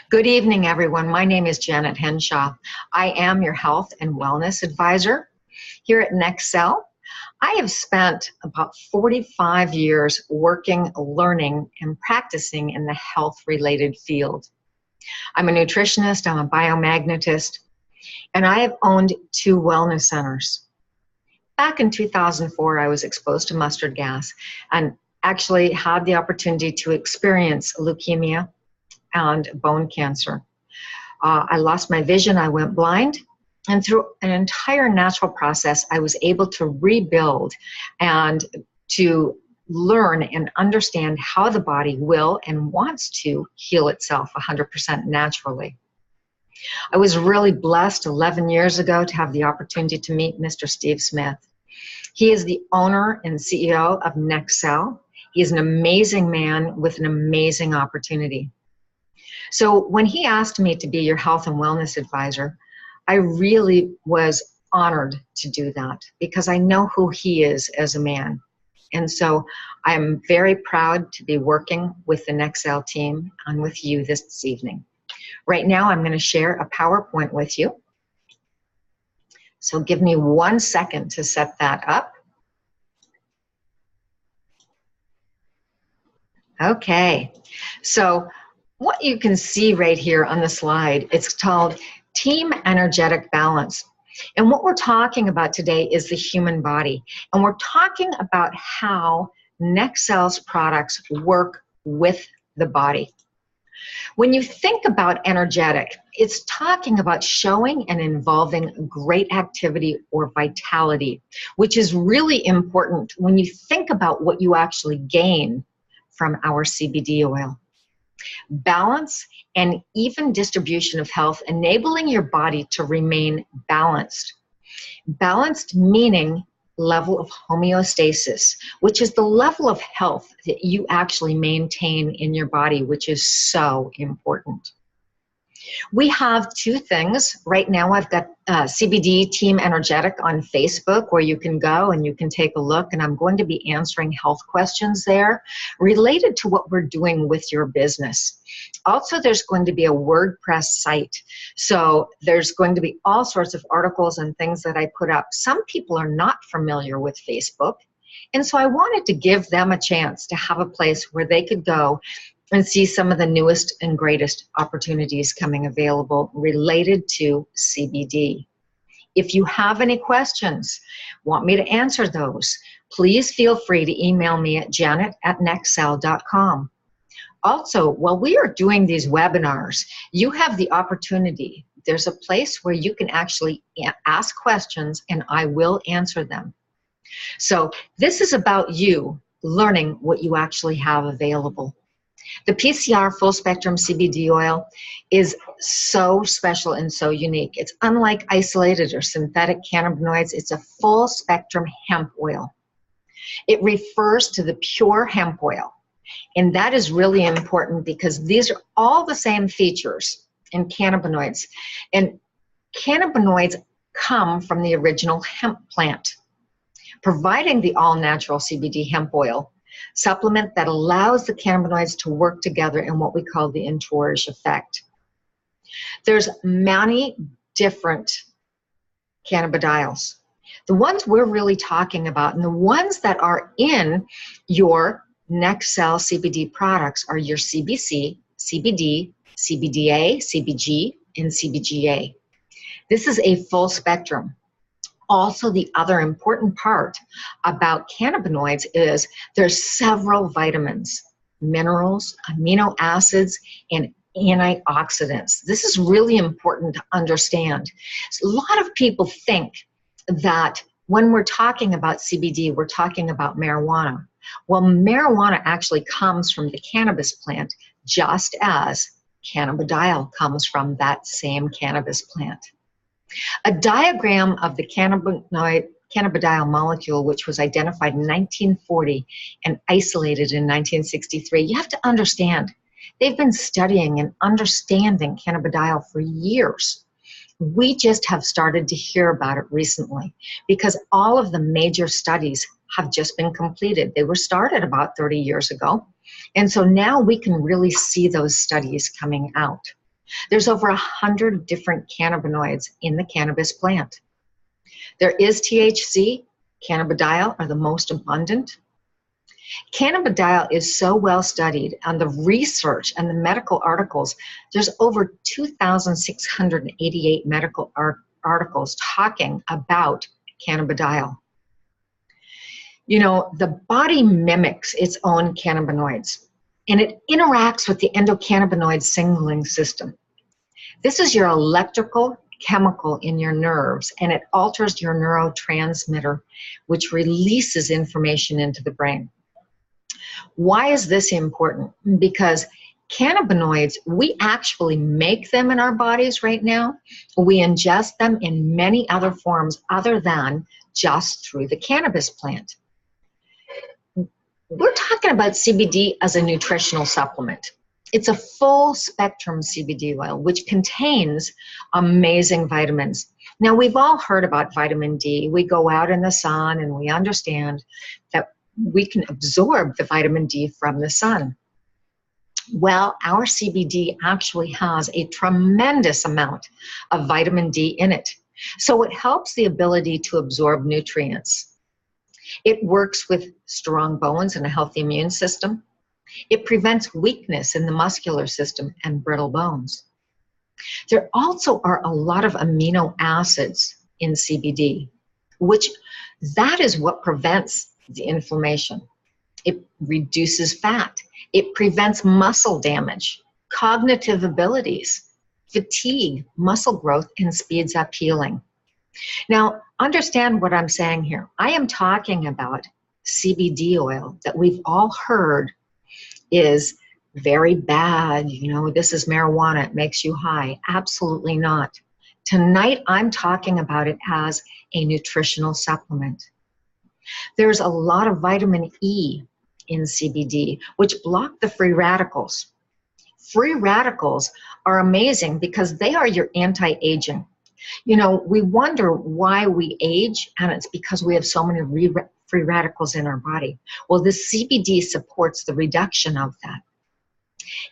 Good evening, everyone. My name is Janet Henshaw. I am your health and wellness advisor here at NexCel. I have spent about 45 years working, learning, and practicing in the health-related field. I'm a nutritionist, I'm a biomagnetist, and I have owned 2 wellness centers. Back in 2004, I was exposed to mustard gas and actually had the opportunity to experience leukemia and bone cancer. I lost my vision, I went blind, and through an entire natural process, I was able to rebuild and to learn and understand how the body will and wants to heal itself 100% naturally. I was really blessed 11 years ago to have the opportunity to meet Mr. Steve Smith. He is the owner and CEO of NexCel. He is an amazing man with an amazing opportunity. So when he asked me to be your health and wellness advisor, I really was honored to do that because I know who he is as a man. And so I'm very proud to be working with the NexCel team and with you this evening. Right now, I'm going to share a PowerPoint with you. So give me 1 second to set that up. Okay, so what you can see right here on the slide, it's called Team Energetic Balance. And what we're talking about today is the human body. And we're talking about how NexCel's products work with the body. When you think about energetic, it's talking about showing and involving great activity or vitality, which is really important when you think about what you actually gain from our CBD oil. Balance and even distribution of health, enabling your body to remain balanced. Balanced meaning level of homeostasis, which is the level of health that you actually maintain in your body, which is so important. We have 2 things. Right now I've got CBD Team Energetic on Facebook where you can go and you can take a look, and I'm going to be answering health questions there related to what we're doing with your business. Also, there's going to be a WordPress site. So there's going to be all sorts of articles and things that I put up. Some people are not familiar with Facebook, and so I wanted to give them a chance to have a place where they could go and see some of the newest and greatest opportunities coming available related to CBD. If you have any questions, want me to answer those, please feel free to email me at janet@nexcel.com. Also, while we are doing these webinars, you have the opportunity. There's a place where you can actually ask questions and I will answer them. So this is about you learning what you actually have available. The PCR full spectrum CBD oil is so special and so unique. It's unlike isolated or synthetic cannabinoids. It's a full spectrum hemp oil. It refers to the pure hemp oil. And that is really important because these are all the same features in cannabinoids. And cannabinoids come from the original hemp plant, providing the all-natural CBD hemp oil supplement that allows the cannabinoids to work together in what we call the entourage effect. There's many different cannabidiols. The ones we're really talking about and the ones that are in your NexCel CBD products are your CBC, CBD, CBDA, CBG, and CBGA. This is a full spectrum. Also, the other important part about cannabinoids is there's several vitamins, minerals, amino acids, and antioxidants. This is really important to understand. So a lot of people think that when we're talking about CBD, we're talking about marijuana. Well, marijuana actually comes from the cannabis plant, just as cannabidiol comes from that same cannabis plant. A diagram of the cannabidiol molecule, which was identified in 1940 and isolated in 1963, you have to understand, they've been studying and understanding cannabidiol for years. We just have started to hear about it recently because all of the major studies have just been completed. They were started about 30 years ago. And so now we can really see those studies coming out. There's over 100 different cannabinoids in the cannabis plant. There is THC, cannabidiol are the most abundant. Cannabidiol is so well studied, and the research and the medical articles, there's over 2,688 medical articles talking about cannabidiol. You know, the body mimics its own cannabinoids, and it interacts with the endocannabinoid signaling system. This is your electrical chemical in your nerves, and it alters your neurotransmitter, which releases information into the brain. Why is this important? Because cannabinoids, we actually make them in our bodies right now. We ingest them in many other forms other than just through the cannabis plant. We're talking about CBD as a nutritional supplement. It's a full spectrum CBD oil, which contains amazing vitamins. Now, we've all heard about vitamin D. We go out in the sun and we understand that we can absorb the vitamin D from the sun. Well, our CBD actually has a tremendous amount of vitamin D in it. So it helps the ability to absorb nutrients. It works with strong bones and a healthy immune system. It prevents weakness in the muscular system and brittle bones. There also are a lot of amino acids in CBD, which that is what prevents the inflammation. It reduces fat. It prevents muscle damage, cognitive abilities, fatigue, muscle growth, and speeds up healing. Now, understand what I'm saying here. I am talking about CBD oil that we've all heard is very bad. You know, this is marijuana. It makes you high. Absolutely not. Tonight, I'm talking about it as a nutritional supplement. There's a lot of vitamin E in CBD, which block the free radicals. Free radicals are amazing because they are your anti-aging. You know, we wonder why we age, and it's because we have so many free radicals in our body. Well, this CBD supports the reduction of that.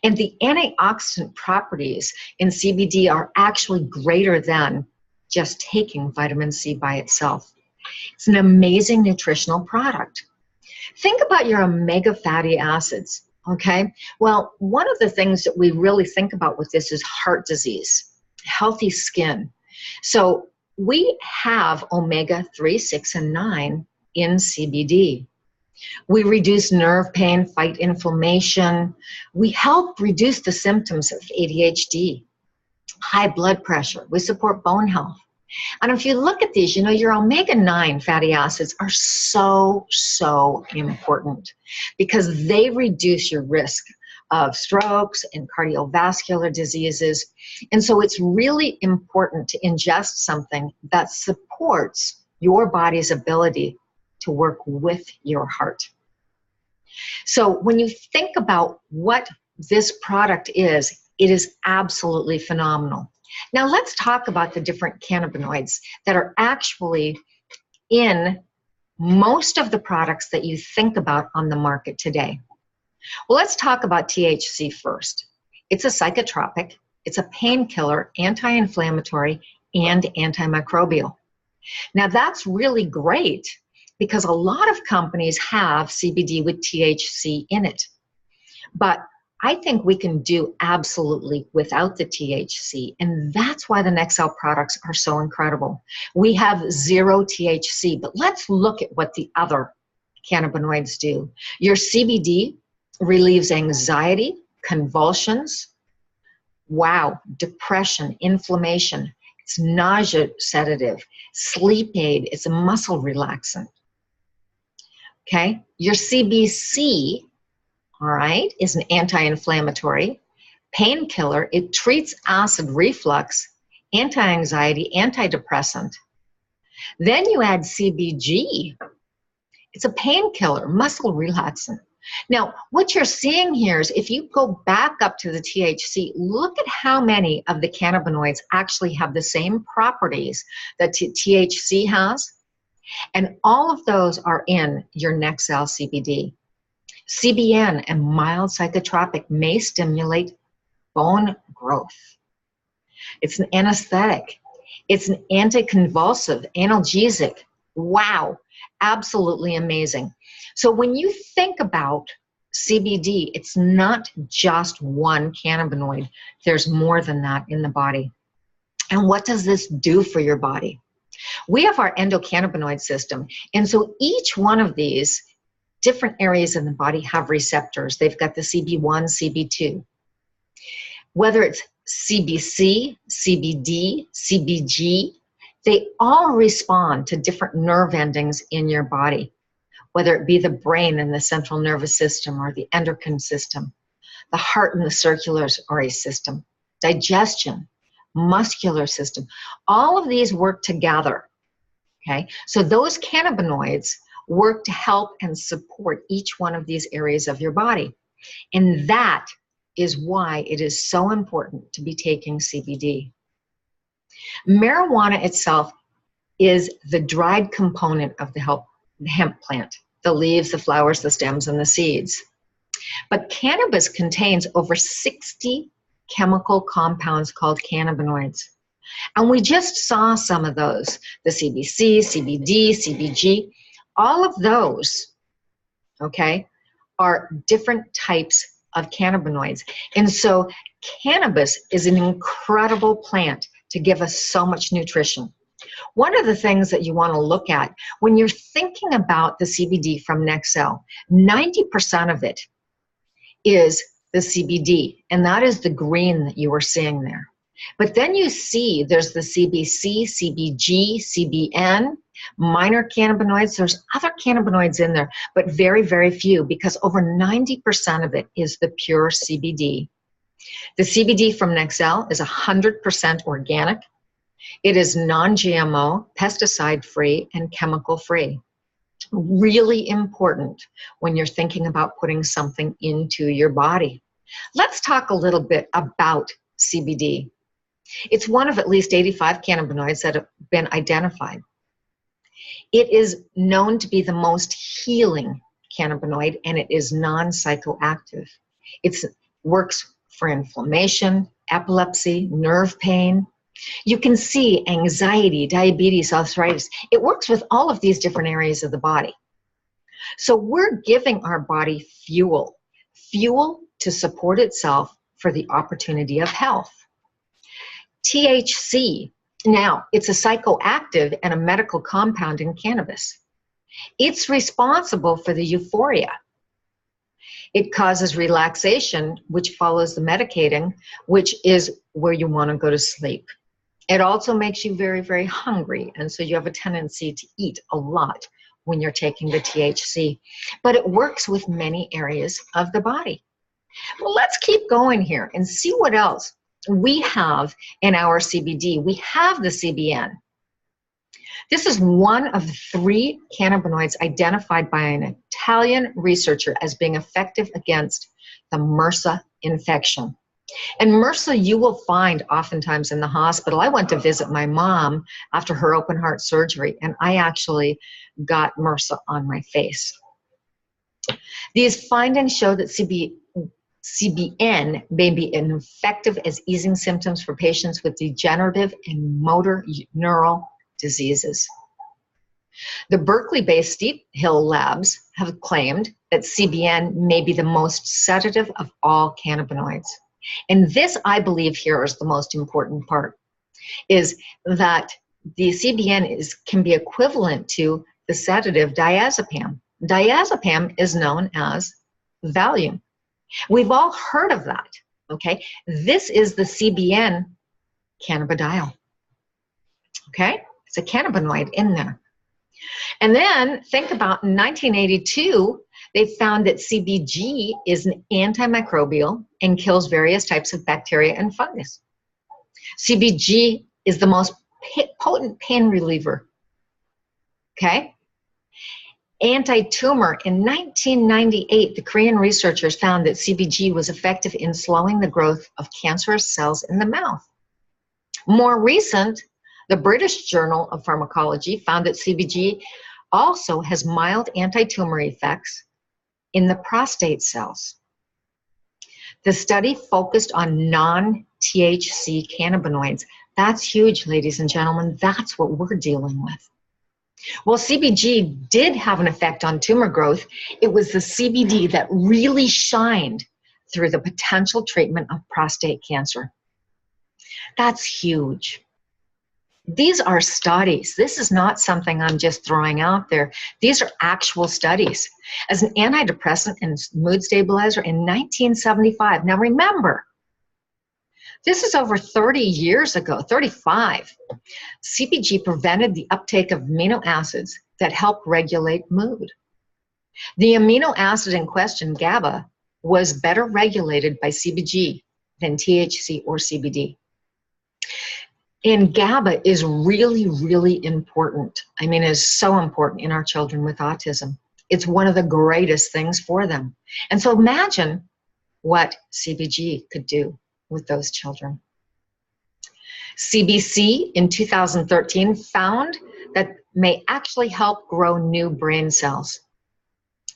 And the antioxidant properties in CBD are actually greater than just taking vitamin C by itself. It's an amazing nutritional product. Think about your omega fatty acids, okay? Well, one of the things that we really think about with this is heart disease, healthy skin. So we have omega-3, 6, and 9 in CBD. We reduce nerve pain, fight inflammation. We help reduce the symptoms of ADHD, high blood pressure. We support bone health. And if you look at these, you know, your omega-9 fatty acids are so important because they reduce your risk of strokes and cardiovascular diseases. And so it's really important to ingest something that supports your body's ability to work with your heart. So when you think about what this product is, it is absolutely phenomenal. Now let's talk about the different cannabinoids that are actually in most of the products that you think about on the market today. Well, let's talk about THC first. It's a psychotropic, it's a painkiller, anti-inflammatory, and antimicrobial. Now that's really great because a lot of companies have CBD with THC in it. But I think we can do absolutely without the THC, and that's why the NexCel products are so incredible. We have 0 THC, but let's look at what the other cannabinoids do. Your CBD relieves anxiety, convulsions, depression, inflammation. It's nausea sedative, sleep aid, it's a muscle relaxant. Okay, your CBC, all right, is an anti-inflammatory, painkiller. It treats acid reflux, anti-anxiety, antidepressant. Then you add CBG. It's a painkiller, muscle relaxant. Now, what you're seeing here is if you go back up to the THC, look at how many of the cannabinoids actually have the same properties that THC has. And all of those are in your NexCel CBD. CBN and mild psychotropic may stimulate bone growth. It's an anesthetic. It's an anticonvulsive, analgesic. Wow, absolutely amazing. So when you think about CBD, it's not just one cannabinoid. There's more than that in the body. And what does this do for your body? We have our endocannabinoid system. And so each one of these different areas in the body have receptors. They've got the CB1, CB2. Whether it's CBC, CBD, CBG, they all respond to different nerve endings in your body, whether it be the brain and the central nervous system or the endocrine system, the heart and the circulatory system, digestion, muscular system. All of these work together, okay? So those cannabinoids work to help and support each one of these areas of your body. And that is why it is so important to be taking CBD. Marijuana itself is the dried component of the hemp plant, the leaves, the flowers, the stems, and the seeds. But cannabis contains over 60 chemical compounds called cannabinoids. And we just saw some of those, the CBC, CBD, CBG. All of those, okay, are different types of cannabinoids. And so cannabis is an incredible plant to give us so much nutrition. One of the things that you want to look at when you're thinking about the CBD from NexCel, 90% of it is the CBD, and that is the green that you are seeing there. But then you see there's the CBC, CBG, CBN, minor cannabinoids. There's other cannabinoids in there, but very, very few, because over 90% of it is the pure CBD. The CBD from NexCel is 100% organic. It is non-GMO, pesticide-free, and chemical-free. Really important when you're thinking about putting something into your body. Let's talk a little bit about CBD. It's one of at least 85 cannabinoids that have been identified. It is known to be the most healing cannabinoid, and it is non-psychoactive. It works for inflammation, epilepsy, nerve pain. You can see anxiety, diabetes, arthritis. It works with all of these different areas of the body. So we're giving our body fuel to support itself for the opportunity of health. THC, now it's a psychoactive and a medical compound in cannabis. It's responsible for the euphoria. It causes relaxation, which follows the medicating, which is where you want to go to sleep. It also makes you very, very hungry, and so you have a tendency to eat a lot when you're taking the THC. But it works with many areas of the body. Well, let's keep going here and see what else we have in our CBD. We have the CBN. This is one of the 3 cannabinoids identified by an Italian researcher as being effective against the MRSA infection. And MRSA you will find oftentimes in the hospital. I went to visit my mom after her open heart surgery, and I actually got MRSA on my face. These findings show that CBN may be effective as easing symptoms for patients with degenerative and motor neural diseases. The Berkeley-based Steep Hill Labs have claimed that CBN may be the most sedative of all cannabinoids. And this, I believe, here is the most important part, is that the CBN can be equivalent to the sedative diazepam. Diazepam is known as Valium. We've all heard of that, okay? This is the CBN cannabidiol, okay? It's a cannabinoid in there. And then think about in 1982, they found that CBG is an antimicrobial and kills various types of bacteria and fungus. CBG is the most potent pain reliever, okay? Anti-tumor. In 1998, the Korean researchers found that CBG was effective in slowing the growth of cancerous cells in the mouth. More recent, the British Journal of Pharmacology found that CBG also has mild anti-tumor effects in the prostate cells. The study focused on non-T THC cannabinoids. That's huge, ladies and gentlemen. That's what we're dealing with. Well, CBG did have an effect on tumor growth. It was the CBD that really shined through the potential treatment of prostate cancer. That's huge. These are studies. This is not something I'm just throwing out there. These are actual studies. As an antidepressant and mood stabilizer in 1975. Now remember, this is over 30 years ago, 35. CBG prevented the uptake of amino acids that help regulate mood. The amino acid in question, GABA, was better regulated by CBG than THC or CBD. And GABA is really, really important. I mean, it is so important in our children with autism. It's one of the greatest things for them. And so imagine what CBG could do with those children. CBC in 2013 found that may actually help grow new brain cells.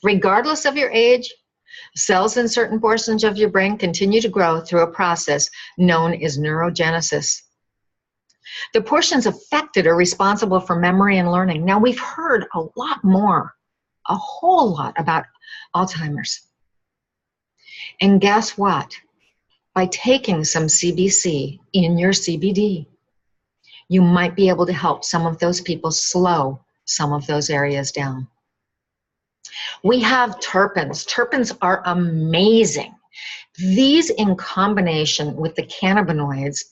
Regardless of your age, cells in certain portions of your brain continue to grow through a process known as neurogenesis. The portions affected are responsible for memory and learning. Now, we've heard a lot more, a whole lot about Alzheimer's. And guess what? By taking some CBC in your CBD, you might be able to help some of those people slow some of those areas down. We have terpenes. Terpenes are amazing. These, in combination with the cannabinoids,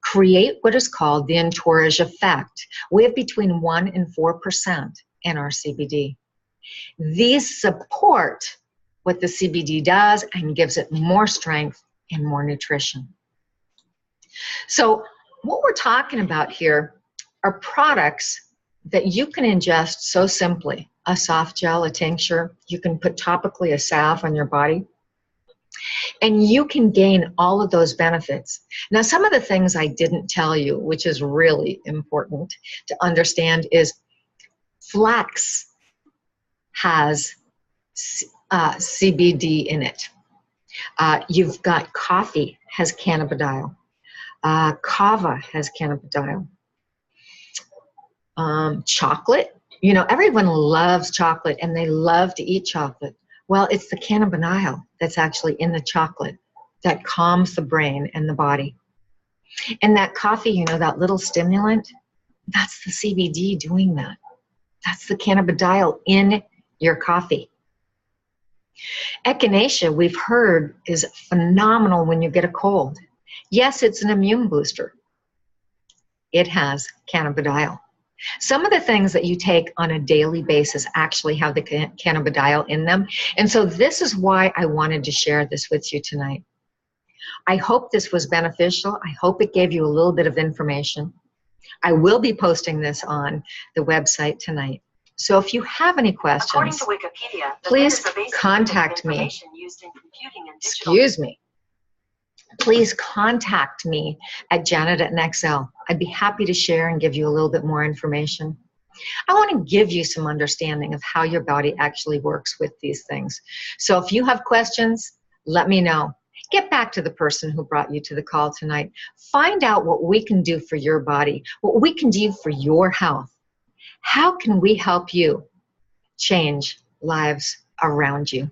create what is called the entourage effect. We have between 1 and 4% in our CBD. These support what the CBD does and gives it more strength and more nutrition. So what we're talking about here are products that you can ingest so simply. A soft gel, a tincture, you can put topically a salve on your body, and you can gain all of those benefits. Now, some of the things I didn't tell you, which is really important to understand, is flax has CBD in it. You've got coffee has cannabidiol. Kava has cannabidiol. Chocolate, you know, everyone loves chocolate and they love to eat chocolate. Well, it's the cannabidiol that's actually in the chocolate that calms the brain and the body. And that coffee, you know, that little stimulant, that's the CBD doing that. That's the cannabidiol in your coffee. Echinacea, we've heard, is phenomenal when you get a cold. Yes, it's an immune booster. It has cannabidiol. Some of the things that you take on a daily basis actually have the cannabidiol in them. And so this is why I wanted to share this with you tonight. I hope this was beneficial. I hope it gave you a little bit of information. I will be posting this on the website tonight. So if you have any questions, according to Wikipedia, please contact me. Excuse me. Please contact me at Janet@NexCel. I'd be happy to share and give you a little bit more information. I want to give you some understanding of how your body actually works with these things. So if you have questions, let me know. Get back to the person who brought you to the call tonight. Find out what we can do for your body, what we can do for your health. How can we help you change lives around you?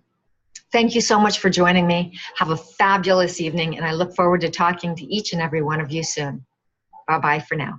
Thank you so much for joining me. Have a fabulous evening, and I look forward to talking to each and every one of you soon. Bye-bye for now.